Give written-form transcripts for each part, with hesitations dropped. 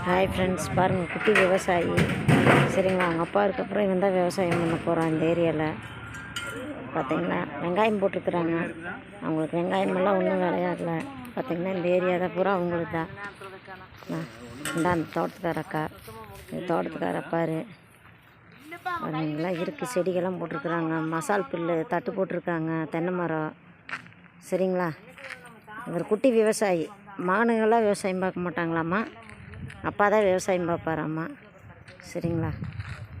Hi friends, பாருங்கள் குட்டி விவசாயி. சரிங்களா, அவங்க அப்பா இருக்கப்பறம் இவன் தான் விவசாயம் பண்ண போகிறான். இந்த ஏரியாவில் பார்த்திங்கன்னா வெங்காயம் போட்டிருக்குறாங்க. அவங்களுக்கு வெங்காயமெல்லாம் ஒன்றும் விளையாடல. பார்த்திங்கன்னா இந்த ஏரியா தான் பூரா அவங்களுக்கு தான். இந்த அந்த தோட்டத்துக்கார அக்கா, இந்த தோட்டத்துக்கார அப்பாரு பாருங்களாம் இருக்குது. செடிகள்லாம் போட்டிருக்குறாங்க. மசால் புல்லு தட்டு போட்டிருக்காங்க. தென்னை மரம். சரிங்களா, இவர் குட்டி விவசாயி. மானுங்களாம் விவசாயம் பார்க்க மாட்டாங்களாம்மா, அப்பா தான் விவசாயம் பார்ப்பாராம்மா. சரிங்களா,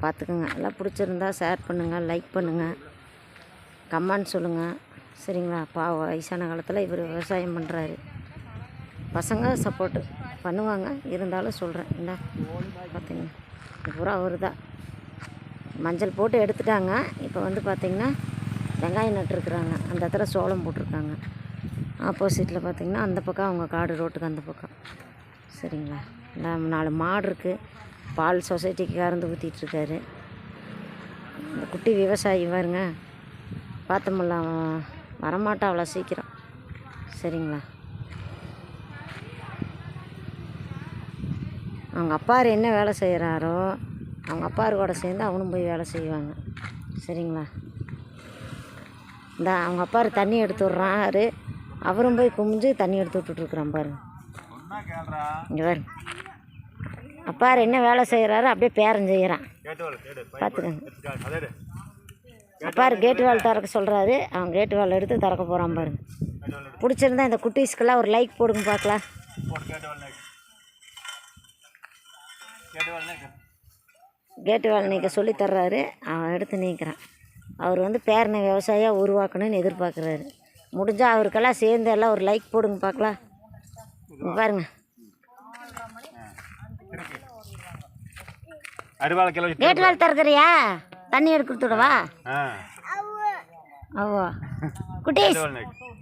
பார்த்துக்குங்க. எல்லாம் பிடிச்சிருந்தா ஷேர் பண்ணுங்கள், லைக் பண்ணுங்கள், கமெண்ட் சொல்லுங்கள். சரிங்களா, வயசான காலத்தில் இவர் விவசாயம் பண்ணுறாரு. பசங்க சப்போர்ட்டு பண்ணுவாங்க, இருந்தாலும் சொல்கிறேன். இந்த பார்த்திங்கன்னா பூரா அவர் தான். மஞ்சள் போட்டு எடுத்துட்டாங்க. இப்போ வந்து பார்த்திங்கன்னா வெங்காயம் நட்டுருக்குறாங்க. அந்த இடத்துல சோளம் போட்டிருக்காங்க. ஆப்போசிட்டில் பார்த்திங்கன்னா அந்த பக்கம் அவங்க காடு, ரோட்டுக்கு அந்த பக்கம். சரிங்களா, இந்த 4 மாடு இருக்குது. பால் சொசைட்டிக்கு கறந்து ஊற்றிட்டுருக்காரு. இந்த குட்டி விவசாயி பாருங்க, பார்த்தோம்ல வரமாட்டா அவ்வளோ சீக்கிரம். சரிங்களா, அவங்க அப்பாரு என்ன வேலை செய்கிறாரோ அவங்க அப்பாரு கூட சேர்ந்து அவனும் போய் வேலை செய்வாங்க. சரிங்களா, இந்த அவங்க அப்பாரு தண்ணி எடுத்து விட்றாரு, அவரும் போய் குமிஞ்சு தண்ணி எடுத்து விட்டுட்ருக்குறான் பாருங்க. இங்கே பாருங்க, அப்பாரு என்ன வேலை செய்கிறாரோ அப்படியே பேரன் செய்கிறான். பார்த்துக்கங்க. அப்பாரு கேட்டு வால் திறக்க சொல்கிறாரு, அவன் கேட்டு வால் எடுத்து திறக்க போகிறான் பாருங்க. பிடிச்சிருந்தா இந்த குட்டீஸ்க்கெல்லாம் ஒரு லைக் போடுங்க பார்க்கலாம். கேட்டு வேலை நீக்க சொல்லி தர்றாரு, அவன் எடுத்து நீக்கிறான். அவர் வந்து பேரனை விவசாயியாக உருவாக்கணும்னு எதிர்பார்க்குறாரு. முடிஞ்சால் அவருக்கெல்லாம் சேர்ந்து எல்லாம் ஒரு லைக் போடுங்க பார்க்கலாம். பாருங்க, கேட்டு வேலை திறக்கிறியா? தண்ணி எடுத்துடவா? அவ்வளோ குட்டீஸ்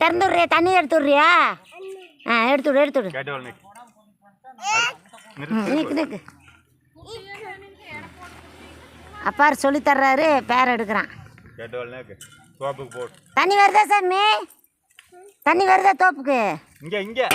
திறந்து விட்றியா? தண்ணி எடுத்து விட்றியா? எடுத்துடு. நிற்கு. அப்பாரு சொல்லி தர்றாரு, பேர் எடுக்கிறான். தண்ணி வருதா சாமி? தண்ணி வருதா தோப்புக்கு? இங்கே